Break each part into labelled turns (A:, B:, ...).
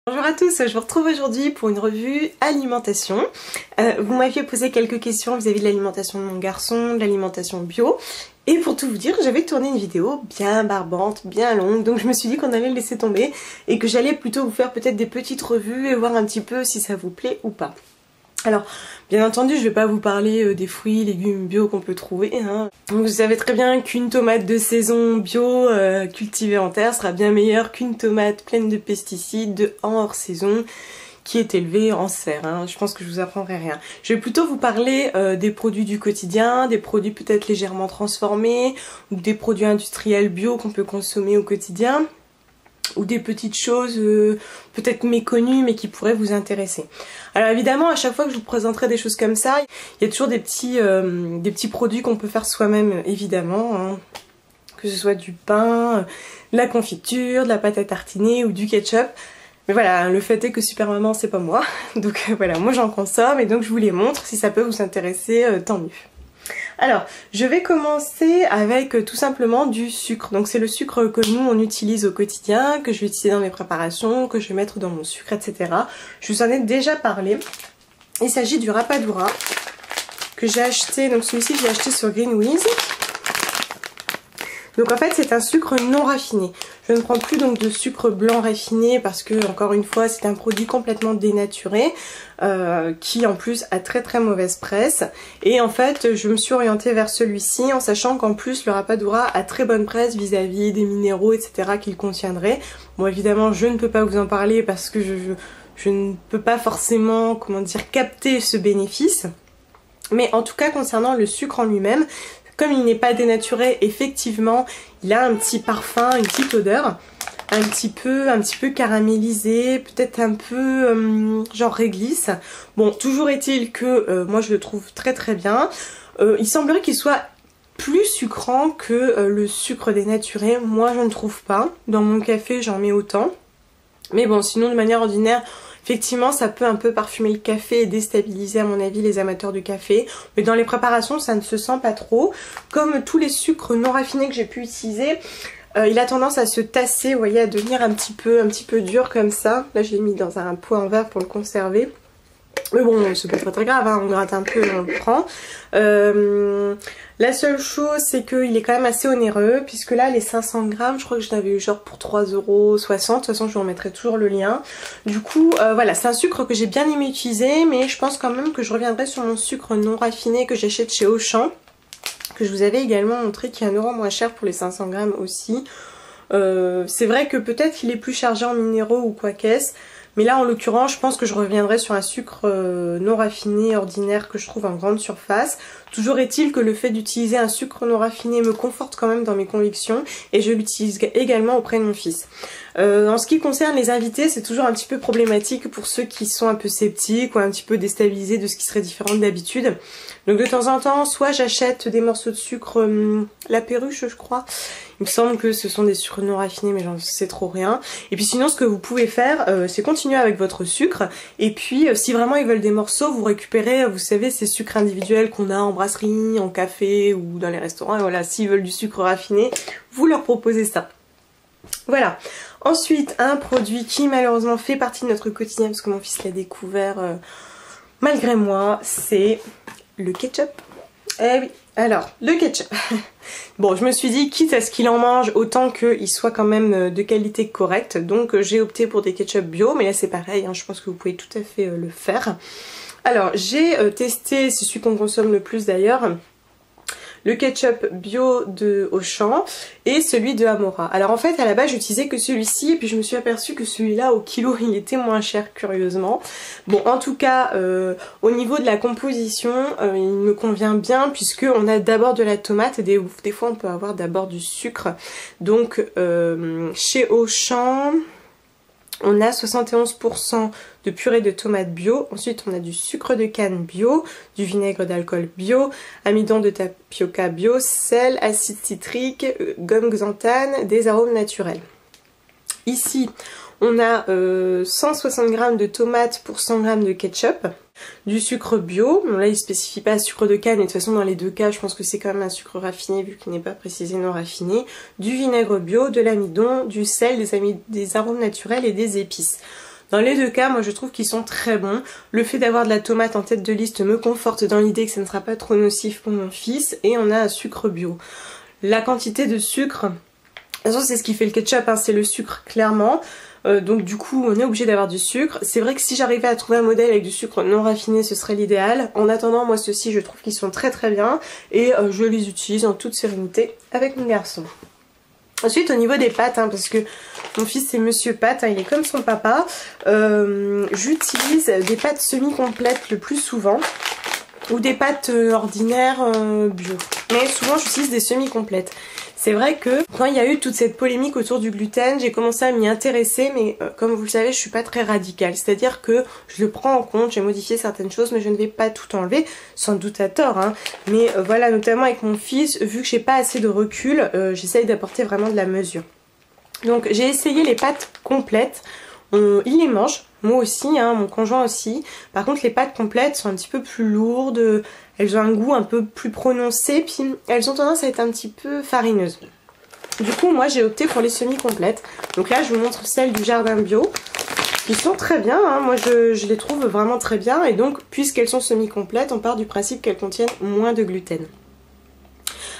A: Bonjour à tous, je vous retrouve aujourd'hui pour une revue alimentation. Vous m'aviez posé quelques questions vis-à-vis de l'alimentation de mon garçon, de l'alimentation bio. Et pour tout vous dire, j'avais tourné une vidéo bien barbante, bien longue, donc je me suis dit qu'on allait le laisser tomber et que j'allais plutôt vous faire peut-être des petites revues et voir un petit peu si ça vous plaît ou pas. Alors, bien entendu, je vais pas vous parler des fruits, légumes bio qu'on peut trouver, hein. Vous savez très bien qu'une tomate de saison bio cultivée en terre sera bien meilleure qu'une tomate pleine de pesticides en hors saison qui est élevée en serre, hein. Je pense que je vous apprendrai rien. Je vais plutôt vous parler des produits du quotidien, des produits peut-être légèrement transformés ou des produits industriels bio qu'on peut consommer au quotidien, ou des petites choses peut-être méconnues mais qui pourraient vous intéresser. Alors évidemment, à chaque fois que je vous présenterai des choses comme ça, il y a toujours des petits produits qu'on peut faire soi-même, évidemment, hein. Que ce soit du pain, de la confiture, de la pâte à tartiner ou du ketchup. Mais voilà, le fait est que Super Maman c'est pas moi, donc voilà, moi j'en consomme et donc je vous les montre, si ça peut vous intéresser, tant mieux. Alors, je vais commencer avec tout simplement du sucre. Donc c'est le sucre que nous on utilise au quotidien, que je vais utiliser dans mes préparations, que je vais mettre dans mon sucre, etc. Je vous en ai déjà parlé. Il s'agit du Rapadura que j'ai acheté, donc celui-ci j'ai acheté sur Greenwiz. Donc en fait c'est un sucre non raffiné. Je ne prends plus donc de sucre blanc raffiné parce que encore une fois c'est un produit complètement dénaturé qui en plus a très mauvaise presse. Et en fait je me suis orientée vers celui-ci en sachant qu'en plus le Rapadura a très bonne presse vis-à-vis des minéraux etc. qu'il contiendrait. Bon évidemment je ne peux pas vous en parler parce que je ne peux pas forcément comment dire capter ce bénéfice. Mais en tout cas concernant le sucre en lui-même, comme il n'est pas dénaturé, effectivement, il a un petit parfum, une petite odeur, un petit peu caramélisé, peut-être un peu genre réglisse. Bon, toujours est-il que moi je le trouve très bien. Il semblerait qu'il soit plus sucrant que le sucre dénaturé. Moi je ne trouve pas. Dans mon café j'en mets autant. Mais bon, sinon de manière ordinaire, effectivement ça peut un peu parfumer le café et déstabiliser à mon avis les amateurs de café. Mais dans les préparations ça ne se sent pas trop. Comme tous les sucres non raffinés que j'ai pu utiliser, il a tendance à se tasser, vous voyez, à devenir un petit peu dur comme ça. Là je l'ai mis dans un pot en verre pour le conserver. Mais bon, c'est pas très grave, hein, on gratte un peu et on le prend. La seule chose, c'est qu'il est quand même assez onéreux, puisque là, les 500 grammes, je crois que je l'avais eu genre pour 3,60€. De toute façon, je vous remettrai toujours le lien. Du coup, voilà, c'est un sucre que j'ai bien aimé utiliser, mais je pense quand même que je reviendrai sur mon sucre non raffiné que j'achète chez Auchan, que je vous avais également montré, qui est 1€ moins cher pour les 500 grammes aussi. C'est vrai que peut-être qu'il est plus chargé en minéraux ou quoi qu'est-ce. Mais là en l'occurrence je pense que je reviendrai sur un sucre non raffiné ordinaire que je trouve en grande surface. Toujours est-il que le fait d'utiliser un sucre non raffiné me conforte quand même dans mes convictions et je l'utilise également auprès de mon fils. En ce qui concerne les invités, c'est toujours un petit peu problématique pour ceux qui sont un peu sceptiques ou un petit peu déstabilisés de ce qui serait différent d'habitude. Donc de temps en temps, soit j'achète des morceaux de sucre, la perruche je crois. Il me semble que ce sont des sucres non raffinés mais j'en sais trop rien. Et puis sinon ce que vous pouvez faire c'est continuer avec votre sucre. Et puis si vraiment ils veulent des morceaux, vous récupérez, vous savez, ces sucres individuels qu'on a en brasserie, en café ou dans les restaurants. Et voilà, s'ils veulent du sucre raffiné, vous leur proposez ça. Voilà. Ensuite, un produit qui malheureusement fait partie de notre quotidien parce que mon fils l'a découvert malgré moi, c'est le ketchup. Eh oui, alors, le ketchup. Bon, je me suis dit, quitte à ce qu'il en mange, autant qu'il soit quand même de qualité correcte. Donc j'ai opté pour des ketchup bio, mais là c'est pareil, hein, je pense que vous pouvez tout à fait le faire. Alors, j'ai testé, c'est celui qu'on consomme le plus d'ailleurs, le ketchup bio de Auchan et celui de Amora. Alors en fait à la base j'utilisais que celui-ci et puis je me suis aperçue que celui-là au kilo il était moins cher curieusement. Bon en tout cas au niveau de la composition il me convient bien puisque on a d'abord de la tomate et des fois on peut avoir d'abord du sucre. Donc chez Auchan on a 71% de purée de tomates bio, ensuite on a du sucre de canne bio, du vinaigre d'alcool bio, amidon de tapioca bio, sel, acide citrique, gomme xanthane, des arômes naturels. Ici on a 160 g de tomates pour 100 g de ketchup, du sucre bio, bon là il ne spécifie pas sucre de canne, mais de toute façon dans les deux cas je pense que c'est quand même un sucre raffiné vu qu'il n'est pas précisé non raffiné, du vinaigre bio, de l'amidon, du sel, des arômes naturels et des épices. Dans les deux cas, moi je trouve qu'ils sont très bons. Le fait d'avoir de la tomate en tête de liste me conforte dans l'idée que ça ne sera pas trop nocif pour mon fils. Et on a un sucre bio. La quantité de sucre, de toute façon c'est ce qui fait le ketchup, hein, c'est le sucre clairement. Donc du coup on est obligé d'avoir du sucre. C'est vrai que si j'arrivais à trouver un modèle avec du sucre non raffiné, ce serait l'idéal. En attendant, moi ceux-ci je trouve qu'ils sont très très bien. Et je les utilise en toute sérénité avec mon garçon. Ensuite au niveau des pâtes, hein, parce que mon fils c'est monsieur pâte, hein, il est comme son papa, j'utilise des pâtes semi-complètes le plus souvent. Ou des pâtes ordinaires bio. Mais souvent j'utilise des semi-complètes. C'est vrai que quand il y a eu toute cette polémique autour du gluten, j'ai commencé à m'y intéresser, mais comme vous le savez, je suis pas très radicale. C'est-à-dire que je le prends en compte, j'ai modifié certaines choses, mais je ne vais pas tout enlever, sans doute à tort. Hein. Mais voilà, notamment avec mon fils, vu que j'ai pas assez de recul, j'essaye d'apporter vraiment de la mesure. Donc j'ai essayé les pâtes complètes. Il les mange, moi aussi, hein, mon conjoint aussi. Par contre les pâtes complètes sont un petit peu plus lourdes, elles ont un goût un peu plus prononcé, puis elles ont tendance à être un petit peu farineuses. Du coup moi j'ai opté pour les semi-complètes. Donc là je vous montre celles du jardin bio, qui sont très bien, hein. Moi je les trouve vraiment très bien. Et donc puisqu'elles sont semi-complètes, on part du principe qu'elles contiennent moins de gluten.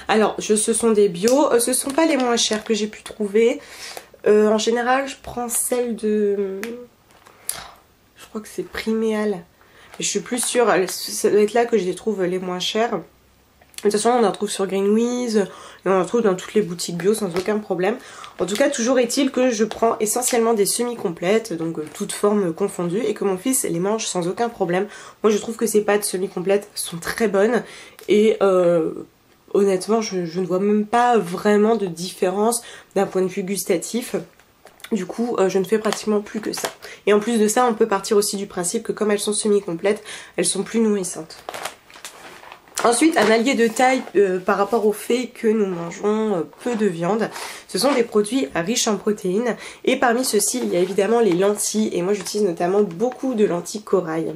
A: Alors ce sont des bio, ce sont pas les moins chers que j'ai pu trouver. En général, je prends celle de... Je crois que c'est Priméal. Mais je suis plus sûre. Ça doit être là que je les trouve les moins chères. De toute façon, on en trouve sur Greenwiz. Et on en trouve dans toutes les boutiques bio sans aucun problème. En tout cas, toujours est-il que je prends essentiellement des semi-complètes. Donc toutes formes confondues. Et que mon fils les mange sans aucun problème. Moi, je trouve que ces pâtes semi-complètes sont très bonnes. Et... honnêtement, je ne vois même pas vraiment de différence d'un point de vue gustatif. Du coup, je ne fais pratiquement plus que ça. Et en plus de ça, on peut partir aussi du principe que comme elles sont semi-complètes, elles sont plus nourrissantes. Ensuite, un allié de taille par rapport au fait que nous mangeons peu de viande, ce sont des produits riches en protéines. Et parmi ceux-ci, il y a évidemment les lentilles. Et moi, j'utilise notamment beaucoup de lentilles corail.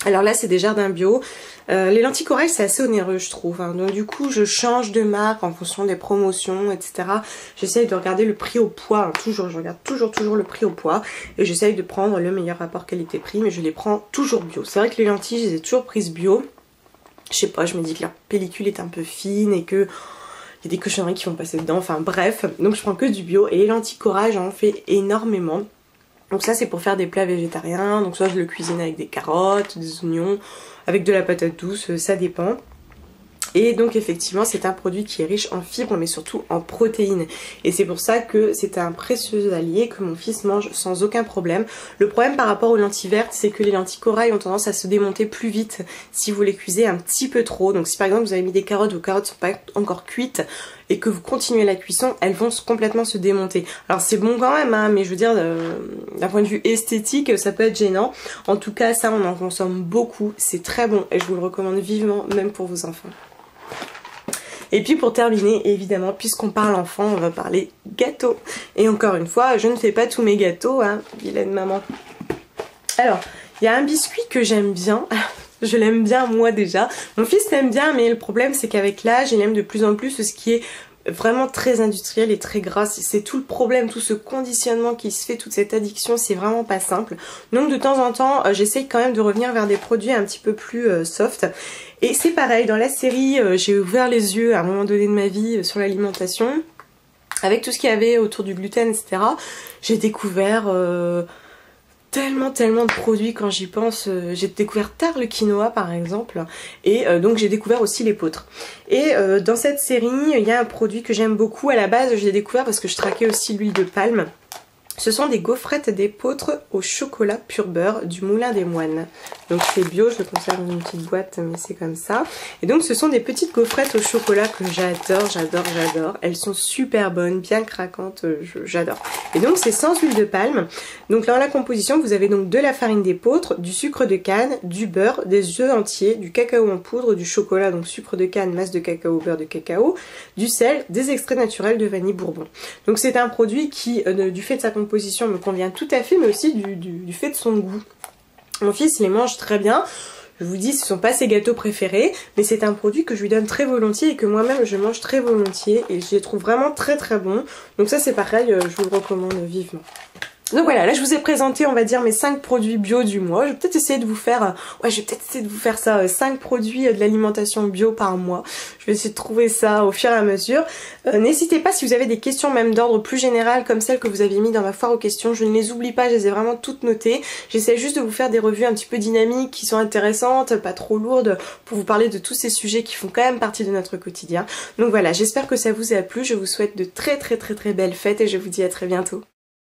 A: Alors là c'est des jardins bio, les lentilles corail c'est assez onéreux je trouve, hein. Donc du coup je change de marque en fonction des promotions etc. J'essaye de regarder le prix au poids, hein. Toujours, je regarde toujours le prix au poids. Et j'essaye de prendre le meilleur rapport qualité-prix, mais je les prends toujours bio. C'est vrai que les lentilles je les ai toujours prises bio. Je sais pas, je me dis que leur pellicule est un peu fine et que... il y a des cochonneries qui vont passer dedans, enfin bref. Donc je prends que du bio et les lentilles corail j'en fais énormément. Donc ça c'est pour faire des plats végétariens, donc soit je le cuisine avec des carottes, des oignons, avec de la patate douce, ça dépend. Et donc effectivement c'est un produit qui est riche en fibres mais surtout en protéines. Et c'est pour ça que c'est un précieux allié que mon fils mange sans aucun problème. Le problème par rapport aux lentilles vertes c'est que les lentilles corail ont tendance à se démonter plus vite si vous les cuisez un petit peu trop. Donc si par exemple vous avez mis des carottes, vos carottes sont pas encore cuites et que vous continuez la cuisson, elles vont complètement se démonter. Alors c'est bon quand même hein, mais je veux dire d'un point de vue esthétique ça peut être gênant. En tout cas ça on en consomme beaucoup, c'est très bon et je vous le recommande vivement même pour vos enfants. Et puis pour terminer, évidemment, puisqu'on parle enfant, on va parler gâteau. Et encore une fois, je ne fais pas tous mes gâteaux, hein, vilaine maman. Alors, il y a un biscuit que j'aime bien. Je l'aime bien moi déjà. Mon fils l'aime bien, mais le problème c'est qu'avec l'âge, il aime de plus en plus ce qui est vraiment très industriel et très gras. C'est tout le problème, tout ce conditionnement qui se fait, toute cette addiction, c'est vraiment pas simple. Donc de temps en temps, j'essaye quand même de revenir vers des produits un petit peu plus soft. Et c'est pareil, dans la série, j'ai ouvert les yeux à un moment donné de ma vie sur l'alimentation. Avec tout ce qu'il y avait autour du gluten, etc. J'ai découvert... tellement de produits quand j'y pense. J'ai découvert tard le quinoa par exemple et donc j'ai découvert aussi l'épeautre. Et dans cette série il y a un produit que j'aime beaucoup. À la base je l'ai découvert parce que je traquais aussi l'huile de palme. Ce sont des gaufrettes d'épeautre au chocolat pur beurre du Moulin des Moines. Donc c'est bio, je le conserve dans une petite boîte mais c'est comme ça. Et donc ce sont des petites gaufrettes au chocolat que j'adore. Elles sont super bonnes, bien craquantes, j'adore. Et donc c'est sans huile de palme. Donc dans la composition vous avez donc de la farine d'épeautre, du sucre de canne, du beurre, des œufs entiers, du cacao en poudre, du chocolat, donc sucre de canne, masse de cacao, beurre de cacao, du sel, des extraits naturels de vanille bourbon. Donc c'est un produit qui, du fait de sa composition, me convient tout à fait, mais aussi du fait de son goût. Mon fils les mange très bien. Je vous dis, ce ne sont pas ses gâteaux préférés, mais c'est un produit que je lui donne très volontiers et que moi-même je mange très volontiers et je les trouve vraiment très bons. Donc ça c'est pareil, je vous le recommande vivement. Donc voilà, là je vous ai présenté on va dire mes 5 produits bio du mois. Je vais peut-être essayer de vous faire, ça, 5 produits de l'alimentation bio par mois. Je vais essayer de trouver ça au fur et à mesure. N'hésitez pas si vous avez des questions même d'ordre plus général comme celles que vous avez mis dans ma foire aux questions. Je ne les oublie pas, je les ai vraiment toutes notées. J'essaie juste de vous faire des revues un petit peu dynamiques, qui sont intéressantes, pas trop lourdes, pour vous parler de tous ces sujets qui font quand même partie de notre quotidien. Donc voilà, j'espère que ça vous a plu. Je vous souhaite de très belles fêtes et je vous dis à très bientôt.